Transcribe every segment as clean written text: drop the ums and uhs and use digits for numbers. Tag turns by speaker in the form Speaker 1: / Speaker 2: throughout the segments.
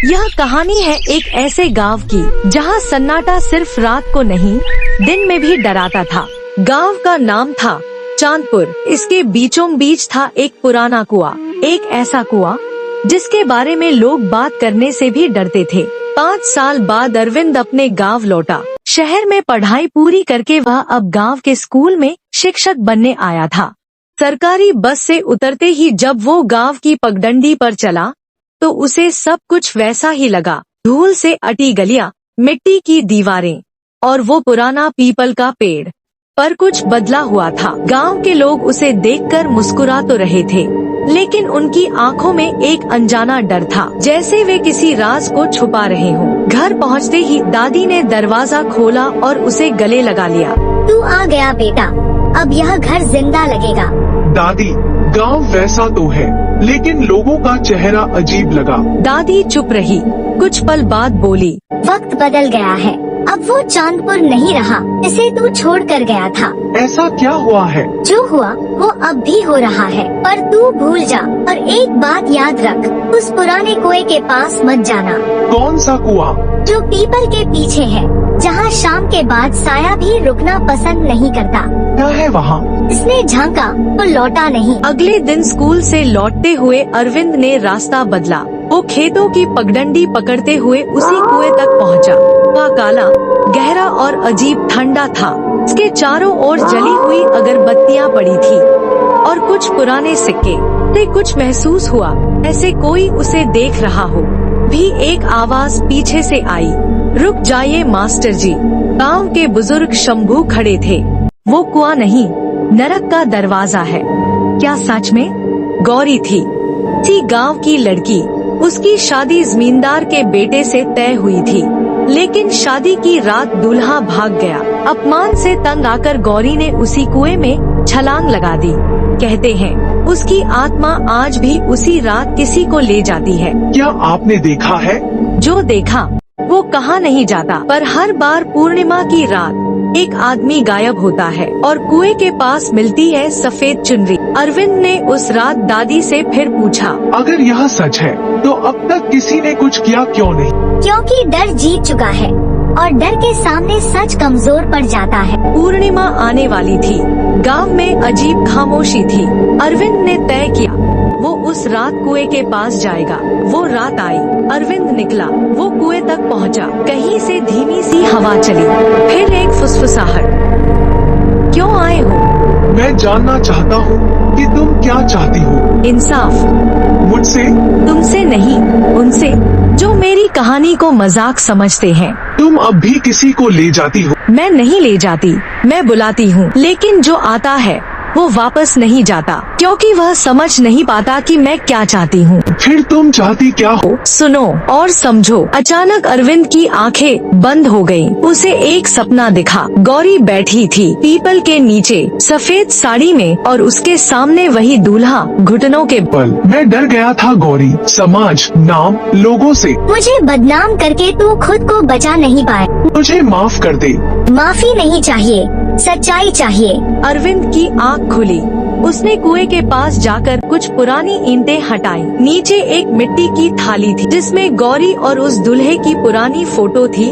Speaker 1: यह कहानी है एक ऐसे गांव की जहां सन्नाटा सिर्फ रात को नहीं दिन में भी डराता था। गांव का नाम था चांदपुर। इसके बीचों बीच था एक पुराना कुआं, एक ऐसा कुआं जिसके बारे में लोग बात करने से भी डरते थे। 5 साल बाद अरविंद अपने गांव लौटा। शहर में पढ़ाई पूरी करके वह अब गांव के स्कूल में शिक्षक बनने आया था। सरकारी बस से उतरते ही जब वो गांव की पगडंडी पर चला तो उसे सब कुछ वैसा ही लगा। धूल से अटी गलियां, मिट्टी की दीवारें और वो पुराना पीपल का पेड़। पर कुछ बदला हुआ था। गांव के लोग उसे देखकर मुस्कुरा तो रहे थे, लेकिन उनकी आंखों में एक अनजाना डर था, जैसे वे किसी राज को छुपा रहे हों। घर पहुंचते ही दादी ने दरवाजा खोला और उसे गले लगा लिया।
Speaker 2: तू आ गया बेटा, अब यह घर जिंदा लगेगा।
Speaker 3: दादी, गांव वैसा तो है, लेकिन लोगों का चेहरा अजीब लगा।
Speaker 1: दादी चुप रही। कुछ पल बाद बोली,
Speaker 2: वक्त बदल गया है, अब वो चांदपुर नहीं रहा, इसे तू छोड़ कर गया था।
Speaker 3: ऐसा क्या हुआ है?
Speaker 2: जो हुआ वो अब भी हो रहा है, पर तू भूल जा और एक बात याद रख, उस पुराने कुएं के पास मत जाना।
Speaker 3: कौन सा कुआं?
Speaker 2: जो पीपल के पीछे है, जहाँ शाम के बाद साया भी रुकना पसंद नहीं करता।
Speaker 3: क्या है वहाँ?
Speaker 2: इसने झांका तो लौटा नहीं।
Speaker 1: अगले दिन स्कूल से लौटते हुए अरविंद ने रास्ता बदला। वो खेतों की पगडंडी पकड़ते हुए उसी कुएं तक पहुंचा। वह काला, गहरा और अजीब ठंडा था। इसके चारों ओर जली हुई अगरबत्तियां पड़ी थी और कुछ पुराने सिक्के। उसे कुछ महसूस हुआ, ऐसे कोई उसे देख रहा हो। भी एक आवाज पीछे से आई, रुक जाइए मास्टर जी। गांव के बुजुर्ग शंभू खड़े थे। वो कुआं नहीं, नरक का दरवाजा है। क्या सच में? गौरी थी गांव की लड़की। उसकी शादी जमींदार के बेटे से तय हुई थी, लेकिन शादी की रात दूल्हा भाग गया। अपमान से तंग आकर गौरी ने उसी कुएं में छलांग लगा दी। कहते हैं उसकी आत्मा आज भी उसी रात किसी को ले जाती है।
Speaker 3: क्या आपने देखा है?
Speaker 1: जो देखा वो कहाँ नहीं जाता, पर हर बार पूर्णिमा की रात एक आदमी गायब होता है और कुएं के पास मिलती है सफेद चुनरी। अरविंद ने उस रात दादी से फिर पूछा,
Speaker 3: अगर यह सच है तो अब तक किसी ने कुछ किया क्यों नहीं?
Speaker 2: क्योंकि डर जीत चुका है और डर के सामने सच कमजोर पड़ जाता है।
Speaker 1: पूर्णिमा आने वाली थी। गांव में अजीब खामोशी थी। अरविंद ने तय किया वो उस रात कुएं के पास जाएगा। वो रात आई। अरविंद निकला। वो कुएं तक पहुंचा। कहीं से धीमी सी हवा चली। फिर एक फुसफुसाहट। क्यों आए हो?
Speaker 3: मैं जानना चाहता हूँ कि तुम क्या चाहती हो।
Speaker 1: इंसाफ।
Speaker 3: मुझसे?
Speaker 1: तुमसे नहीं, उनसे जो मेरी कहानी को मजाक समझते हैं।
Speaker 3: तुम अब भी किसी को ले जाती हो?
Speaker 1: मैं नहीं ले जाती, मैं बुलाती हूँ, लेकिन जो आता है वो वापस नहीं जाता, क्योंकि वह समझ नहीं पाता कि मैं क्या चाहती हूँ।
Speaker 3: फिर तुम चाहती क्या हो?
Speaker 1: सुनो और समझो। अचानक अरविंद की आंखें बंद हो गईं। उसे एक सपना दिखा। गौरी बैठी थी पीपल के नीचे सफेद साड़ी में और उसके सामने वही दूल्हा घुटनों के
Speaker 3: बल। मैं डर गया था गौरी, समाज, नाम, लोगों से।
Speaker 2: मुझे बदनाम करके तू खुद को बचा नहीं पाए।
Speaker 3: मुझे माफ कर दे।
Speaker 2: माफी नहीं चाहिए, सच्चाई चाहिए।
Speaker 1: अरविंद की आँख खुली। उसने कुएं के पास जाकर कुछ पुरानी ईंटें हटाई। नीचे एक मिट्टी की थाली थी जिसमें गौरी और उस दूल्हे की पुरानी फोटो थी।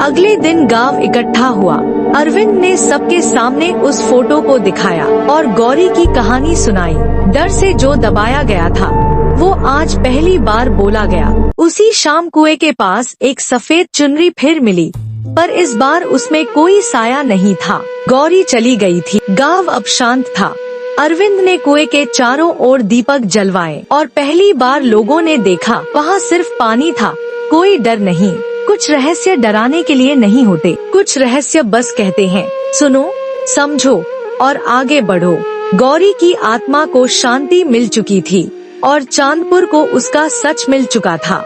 Speaker 1: अगले दिन गांव इकट्ठा हुआ। अरविंद ने सबके सामने उस फोटो को दिखाया और गौरी की कहानी सुनाई। डर से जो दबाया गया था वो आज पहली बार बोला गया। उसी शाम कुएं के पास एक सफेद चुनरी फिर मिली, पर इस बार उसमें कोई साया नहीं था। गौरी चली गई थी। गांव अब शांत था। अरविंद ने कुएं के चारों ओर दीपक जलवाए और पहली बार लोगों ने देखा वहाँ सिर्फ पानी था, कोई डर नहीं। कुछ रहस्य डराने के लिए नहीं होते, कुछ रहस्य बस कहते हैं सुनो, समझो और आगे बढ़ो। गौरी की आत्मा को शांति मिल चुकी थी और चांदपुर को उसका सच मिल चुका था।